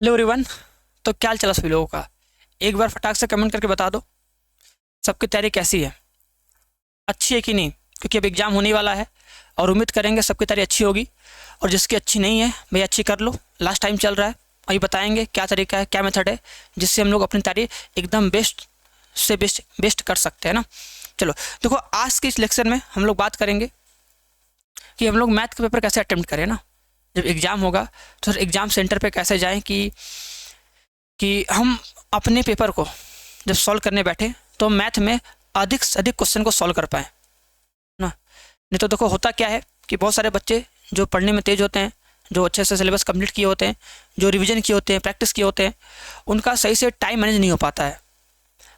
Hello everyone. तो क्या हाल चाल है सभी लोगों का। एक बार फटाक से कमेंट करके बता दो सबकी तैयारी कैसी है, अच्छी है कि नहीं, क्योंकि अब एग्ज़ाम होने वाला है और उम्मीद करेंगे सबकी तैयारी अच्छी होगी। और जिसकी अच्छी नहीं है भाई अच्छी कर लो, लास्ट टाइम चल रहा है। अभी बताएंगे क्या तरीका है, क्या मेथड है जिससे हम लोग अपनी तैयारी एकदम बेस्ट से बेस्ट कर सकते हैं ना। चलो देखो, आज के इस लेक्चर में हम लोग बात करेंगे कि हम लोग मैथ का पेपर कैसे अटेम्प्ट करें ना। जब एग्ज़ाम होगा तो एग्ज़ाम सेंटर पे कैसे जाएं कि हम अपने पेपर को जब सॉल्व करने बैठे तो मैथ में अधिक से अधिक क्वेश्चन को सॉल्व कर पाएँ ना। नहीं तो देखो होता क्या है कि बहुत सारे बच्चे जो पढ़ने में तेज़ होते हैं, जो अच्छे से सिलेबस कंप्लीट किए होते हैं, जो रिवीजन किए होते हैं, प्रैक्टिस किए होते हैं, उनका सही से टाइम मैनेज नहीं हो पाता है।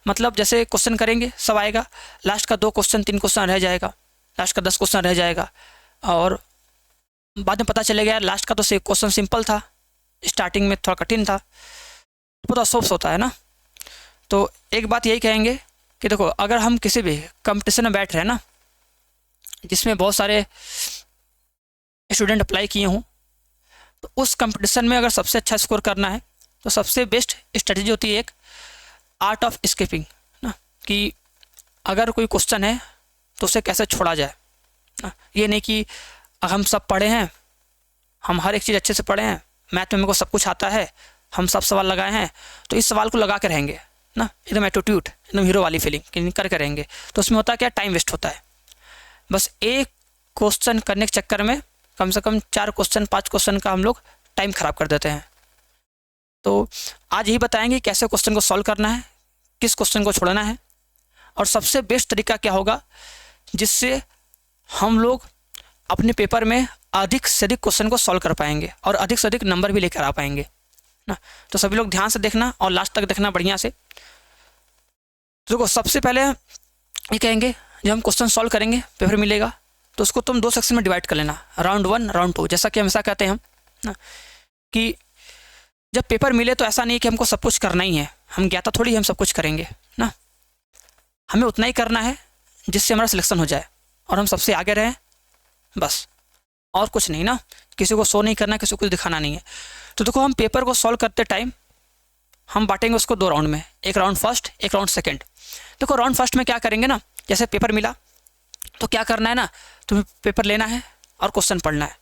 मतलब जैसे क्वेश्चन करेंगे सब आएगा, लास्ट का 2 क्वेश्चन 3 क्वेश्चन रह जाएगा, लास्ट का 10 क्वेश्चन रह जाएगा और बाद में पता चलेगा यार लास्ट का तो क्वेश्चन सिंपल था, स्टार्टिंग में थोड़ा कठिन था। बहुत अफसोस होता है ना। तो एक बात यही कहेंगे कि देखो, अगर हम किसी भी कंपटीशन में बैठ रहे हैं ना जिसमें बहुत सारे स्टूडेंट अप्लाई किए हों, तो उस कंपटीशन में अगर सबसे अच्छा स्कोर करना है तो सबसे बेस्ट स्ट्रेटजी होती है एक आर्ट ऑफ स्किपिंग ना। कि अगर कोई क्वेश्चन है तो उसे कैसे छोड़ा जाए ना। ये नहीं कि हम सब पढ़े हैं, हम हर एक चीज़ अच्छे से पढ़े हैं, मैथ में मेरे को सब कुछ आता है, हम सब सवाल लगाए हैं तो इस सवाल को लगा के रहेंगे ना, एकदम एटीट्यूड, एकदम हीरो वाली फीलिंग कि कर के रहेंगे। तो उसमें होता क्या, टाइम वेस्ट होता है। बस एक क्वेश्चन करने के चक्कर में कम से कम 4 क्वेश्चन 5 क्वेश्चन का हम लोग टाइम ख़राब कर देते हैं। तो आज यही बताएंगे कैसे क्वेश्चन को सॉल्व करना है, किस क्वेश्चन को छोड़ना है और सबसे बेस्ट तरीका क्या होगा जिससे हम लोग अपने पेपर में अधिक से अधिक क्वेश्चन को सॉल्व कर पाएंगे और अधिक से अधिक नंबर भी लेकर आ पाएंगे ना। तो सभी लोग ध्यान से देखना और लास्ट तक देखना बढ़िया से। तो देखो, सबसे पहले ये कहेंगे जब हम क्वेश्चन सॉल्व करेंगे पेपर मिलेगा तो उसको तुम 2 सेक्शन में डिवाइड कर लेना, राउंड 1 राउंड 2। जैसा कि हमेशा कहते हैं हम ना कि जब पेपर मिले तो ऐसा नहीं कि हमको सब कुछ करना ही है, हम ज्ञाता थोड़ी हम सब कुछ करेंगे ना। हमें उतना ही करना है जिससे हमारा सिलेक्शन हो जाए और हम सबसे आगे रहें, बस और कुछ नहीं ना। किसी को शो नहीं करना, किसी को कुछ दिखाना नहीं है। तो देखो, हम पेपर को सॉल्व करते टाइम हम बांटेंगे उसको 2 राउंड में, एक राउंड फर्स्ट एक राउंड सेकंड। देखो, राउंड फर्स्ट में क्या करेंगे ना, जैसे पेपर मिला तो क्या करना है ना, तुम्हें पेपर लेना है और क्वेश्चन पढ़ना है।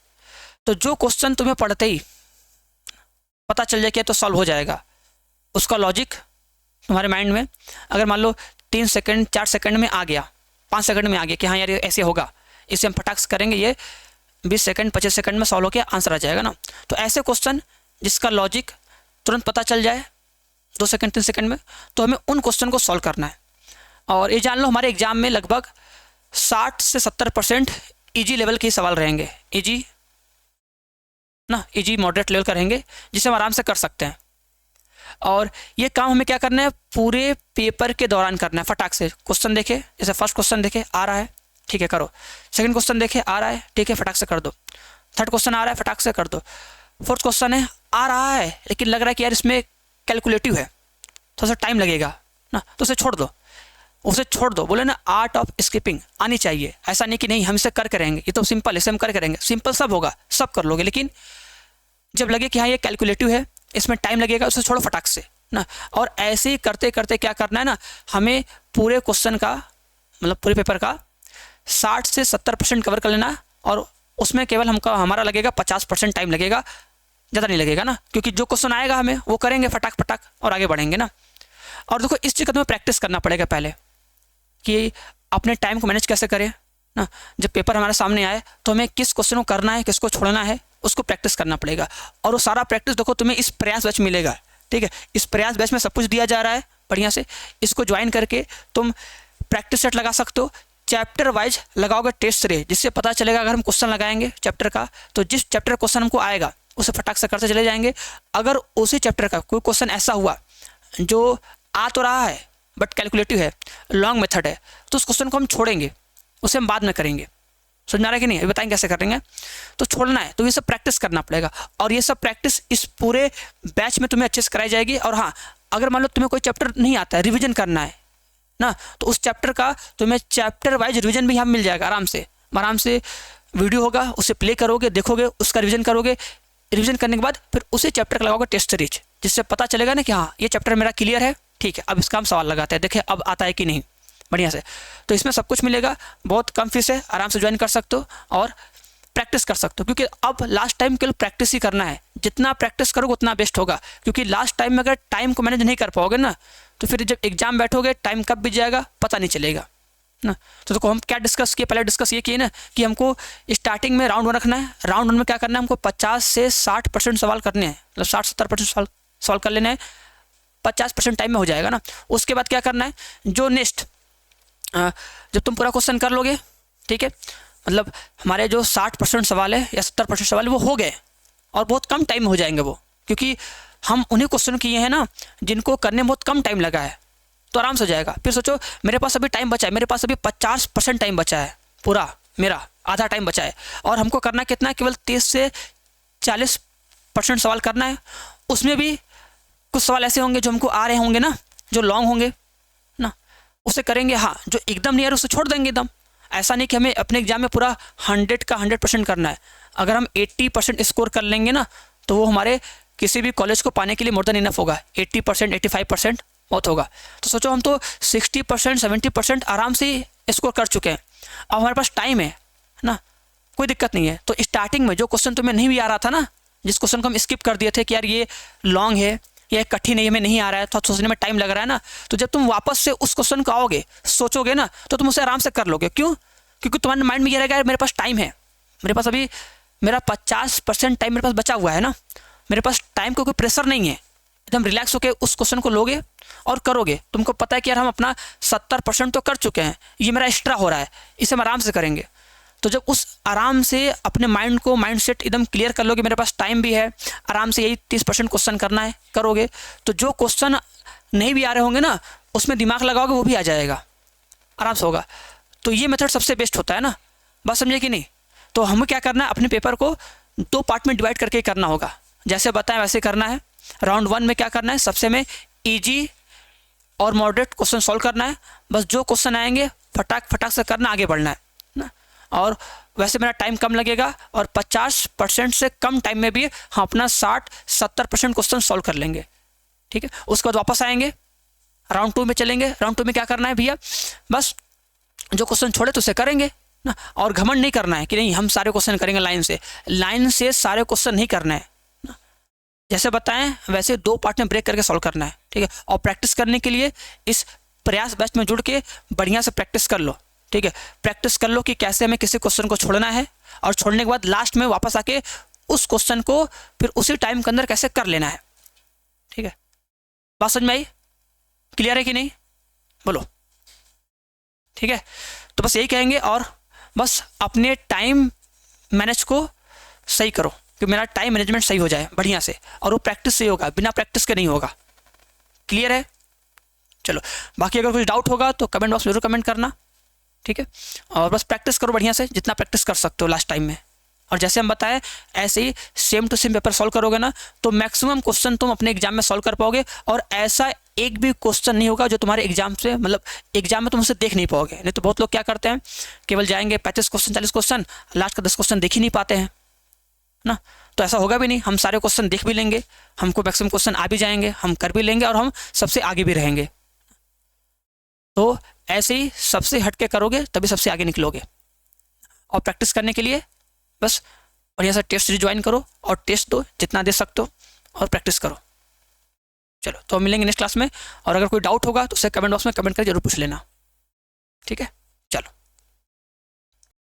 तो जो क्वेश्चन तुम्हें पढ़ते ही पता चल जाए कि तो सॉल्व हो जाएगा, उसका लॉजिक तुम्हारे माइंड में अगर मान लो 3 सेकंड 4 सेकंड में आ गया, 5 सेकंड में आ गया कि हाँ यार ये ऐसे होगा, इसे हम फटाक से करेंगे, ये 20 सेकंड 25 सेकंड में सॉल्व होकर आंसर आ जाएगा ना। तो ऐसे क्वेश्चन जिसका लॉजिक तुरंत पता चल जाए 2 सेकंड 3 सेकंड में, तो हमें उन क्वेश्चन को सॉल्व करना है। और ये जान लो, हमारे एग्जाम में लगभग 60 से 70% ईजी लेवल के सवाल रहेंगे, ईजी ना, ईजी मॉडरेट लेवल का रहेंगे जिसे हम आराम से कर सकते हैं। और ये काम हमें क्या करना है, पूरे पेपर के दौरान करना है। फटाक से क्वेश्चन देखे, जैसे फर्स्ट क्वेश्चन देखे आ रहा है, ठीक है करो। सेकंड क्वेश्चन देखे आ रहा है, ठीक है फटाक से कर दो। थर्ड क्वेश्चन आ रहा है, फटाक से कर दो। फोर्थ क्वेश्चन है आ रहा है लेकिन लग रहा है कि यार इसमें कैलकुलेटिव है, थोड़ा सा टाइम लगेगा ना, तो उसे छोड़ दो, उसे छोड़ दो। बोले ना, आर्ट ऑफ स्किपिंग आनी चाहिए। ऐसा नहीं कि नहीं हम इसे कर करेंगे, ये तो सिंपल है, इसे हम कर करेंगे। सिंपल सब होगा, सब कर लोगे, लेकिन जब लगे कि हाँ ये कैलकुलेटिव है, इसमें टाइम लगेगा, उसे छोड़ो फटाक से ना। और ऐसे ही करते करते क्या करना है ना, हमें पूरे क्वेश्चन का मतलब पूरे पेपर का 60 से 70% कवर कर लेना और उसमें केवल हमारा लगेगा 50% टाइम लगेगा, ज़्यादा नहीं लगेगा ना। क्योंकि जो क्वेश्चन आएगा हमें वो करेंगे फटाक फटाक और आगे बढ़ेंगे ना। और देखो, इस चीज़ का तुम्हें प्रैक्टिस करना पड़ेगा पहले कि अपने टाइम को मैनेज कैसे करें ना। जब पेपर हमारे सामने आए तो हमें किस क्वेश्चन को करना है, किसको छोड़ना है, उसको प्रैक्टिस करना पड़ेगा। और वो सारा प्रैक्टिस देखो तुम्हें इस प्रयास बैच मिलेगा, ठीक है। इस प्रयास बैच में सब कुछ दिया जा रहा है बढ़िया से। इसको ज्वाइन करके तुम प्रैक्टिस सेट लगा सकते हो, चैप्टर वाइज लगाओगे टेस्ट सीरीज, जिससे पता चलेगा अगर हम क्वेश्चन लगाएंगे चैप्टर का तो जिस चैप्टर क्वेश्चन हमको आएगा उसे फटाक से करते चले जाएंगे। अगर उसी चैप्टर का कोई क्वेश्चन ऐसा हुआ जो आ तो रहा है बट कैलकुलेटिव है, लॉन्ग मेथड है, तो उस क्वेश्चन को हम छोड़ेंगे, उसे हम बाद में करेंगे। समझ में आ रहा है कि नहीं, अभी बताएंगे कैसे करेंगे। तो छोड़ना है तो ये सब प्रैक्टिस करना पड़ेगा और ये सब प्रैक्टिस इस पूरे बैच में तुम्हें अच्छे से कराई जाएगी। और हाँ, अगर मान लो तुम्हें कोई चैप्टर नहीं आता है, रिविजन करना है ना, तो उस चैप्टर का तुम्हें चैप्टर वाइज रिवीजन भी यहाँ मिल जाएगा। आराम से वीडियो होगा, उसे प्ले करोगे, देखोगे, उसका रिवीजन करोगे, रिवीजन करने के बाद फिर उसी चैप्टर का लगाओगे टेस्ट सीरीज, जिससे पता चलेगा ना कि हाँ ये चैप्टर मेरा क्लियर है, ठीक है, अब इसका हम सवाल लगाते हैं, देखिए अब आता है कि नहीं बढ़िया से। तो इसमें सब कुछ मिलेगा, बहुत कम फीस है, आराम से ज्वाइन कर सकते हो और प्रैक्टिस कर सकते हो, क्योंकि अब लास्ट टाइम केवल प्रैक्टिस ही करना है, जितना प्रैक्टिस करोगे उतना बेस्ट होगा। क्योंकि लास्ट टाइम में अगर टाइम को मैनेज नहीं कर पाओगे ना, तो फिर जब एग्जाम बैठोगे टाइम कब बीत जाएगा पता नहीं चलेगा ना। तो देखो हम क्या डिस्कस किए, पहले डिस्कस ये किए ना कि हमको स्टार्टिंग में राउंड 1 रखना है। राउंड 1 में क्या करना है, हमको 50 से 60% सवाल करने हैं, मतलब 60-70% सवाल कर लेने हैं, 50% टाइम में हो जाएगा ना। उसके बाद क्या करना है, जो नेक्स्ट जब तुम पूरा क्वेश्चन कर लोगे, ठीक है, मतलब हमारे जो 60% सवाल है या 70% सवाल वो हो गए और बहुत कम टाइम में हो जाएंगे वो, क्योंकि हम उन्हीं क्वेश्चन किए हैं ना जिनको करने में बहुत कम टाइम लगा है, तो आराम से हो जाएगा। फिर सोचो मेरे पास अभी टाइम बचा है, मेरे पास अभी 50% टाइम बचा है, पूरा मेरा आधा टाइम बचा है, और हमको करना कितना है, केवल 30 से 40% सवाल करना है। उसमें भी कुछ सवाल ऐसे होंगे जो हमको आ रहे होंगे ना, जो लॉन्ग होंगे ना, उसे करेंगे। हाँ, जो एकदम नहीं आ रहा उसे छोड़ देंगे एकदम। ऐसा नहीं कि हमें अपने एग्जाम में पूरा 100 का 100% करना है। अगर हम 80% स्कोर कर लेंगे ना, तो वो हमारे किसी भी कॉलेज को पाने के लिए मोर देन इनफ होगा। 80% 85% बहुत होगा। तो सोचो हम तो 60% 70% आराम से स्कोर कर चुके हैं। अब हमारे पास टाइम है ना, कोई दिक्कत नहीं है। तो स्टार्टिंग में जो क्वेश्चन तुम्हें नहीं भी आ रहा था ना, जिस क्वेश्चन को हम स्किप कर दिए थे कि यार ये लॉन्ग है, ये कठिन है, हमें नहीं आ रहा है, तो सोचने में टाइम लग रहा है ना, तो जब तुम वापस से उस क्वेश्चन को आओगे, सोचोगे ना, तो तुम उसे आराम से कर लोगे। क्यों? क्योंकि तुम्हारे माइंड में ये रहेगा यार मेरे पास टाइम है, मेरे पास अभी मेरा 50% टाइम मेरे पास बचा हुआ है ना, मेरे पास टाइम का कोई प्रेशर नहीं है। एकदम रिलैक्स होकर उस क्वेश्चन को लोगे और करोगे। तुमको पता है कि यार हम अपना 70% तो कर चुके हैं, ये मेरा एक्स्ट्रा हो रहा है, इसे हम आराम से करेंगे। तो जब उस आराम से अपने माइंड को माइंड सेट एकदम क्लियर कर लोगे, मेरे पास टाइम भी है, आराम से यही 30% क्वेश्चन करना है, करोगे, तो जो क्वेश्चन नहीं भी आ रहे होंगे ना, उसमें दिमाग लगाओगे वो भी आ जाएगा, आराम से होगा। तो ये मेथड सबसे बेस्ट होता है ना, बस समझे कि नहीं। तो हमें क्या करना है, अपने पेपर को 2 पार्ट में डिवाइड करके करना होगा, जैसे बताएं वैसे करना है। राउंड 1 में क्या करना है, सबसे में ईजी और मॉडरेट क्वेश्चन सॉल्व करना है। बस जो क्वेश्चन आएंगे फटाक से करना, आगे बढ़ना है ना। और वैसे मेरा टाइम कम लगेगा और 50% से कम टाइम में भी हम अपना 60-70% क्वेश्चन सॉल्व कर लेंगे, ठीक है। उसके बाद वापस आएंगे, राउंड 2 में चलेंगे। राउंड 2 में क्या करना है भैया, बस जो क्वेश्चन छोड़े तो उसे करेंगे ना, और घमंड नहीं करना है कि नहीं हम सारे क्वेश्चन करेंगे लाइन से सारे क्वेश्चन नहीं करना है ना। जैसे बताएं वैसे 2 पार्ट में ब्रेक करके सॉल्व करना है, ठीक है। और प्रैक्टिस करने के लिए इस प्रयास बैच में जुड़ के बढ़िया से प्रैक्टिस कर लो, ठीक है। प्रैक्टिस कर लो कि कैसे हमें किसी क्वेश्चन को छोड़ना है, और छोड़ने के बाद लास्ट में वापस आके उस क्वेश्चन को फिर उसी टाइम के अंदर कैसे कर लेना है, ठीक है। बात समझ में आई? क्लियर है कि नहीं, बोलो, ठीक है। तो बस यही कहेंगे, और बस अपने टाइम मैनेज को सही करो कि मेरा टाइम मैनेजमेंट सही हो जाए बढ़िया से, और वो प्रैक्टिस से होगा, बिना प्रैक्टिस के नहीं होगा। क्लियर है? चलो, बाकी अगर कुछ डाउट होगा तो कमेंट बॉक्स में जरूर कमेंट करना, ठीक है। और बस प्रैक्टिस करो बढ़िया से, जितना प्रैक्टिस कर सकते हो लास्ट टाइम में। और जैसे हम बताएं ऐसे ही same to same paper solve करोगे ना, तो मैक्सिमम क्वेश्चन तुम अपने एग्जाम में सॉल्व कर पाओगे। और ऐसा एक भी क्वेश्चन नहीं होगा जो तुम्हारे एग्जाम से, मतलब एग्जाम में तुम उसे देख नहीं पाओगे। नहीं तो बहुत लोग क्या करते हैं, केवल जाएंगे 35 क्वेश्चन 40 क्वेश्चन, लास्ट का 10 क्वेश्चन देख ही नहीं पाते हैं ना। तो ऐसा होगा भी नहीं, हम सारे क्वेश्चन देख भी लेंगे, हमको मैक्सिमम क्वेश्चन आ भी जाएंगे, हम कर भी लेंगे, और हम सबसे आगे भी रहेंगे। तो ऐसे ही सबसे हटके करोगे तभी सबसे आगे निकलोगे। और प्रैक्टिस करने के लिए बस बढ़िया सा टेस्ट सीरीज ज्वाइन करो और टेस्ट दो जितना दे सकते हो, और प्रैक्टिस करो। चलो, तो मिलेंगे नेक्स्ट क्लास में। और अगर कोई डाउट होगा तो उसे कमेंट बॉक्स में कमेंट करके जरूर पूछ लेना, ठीक है।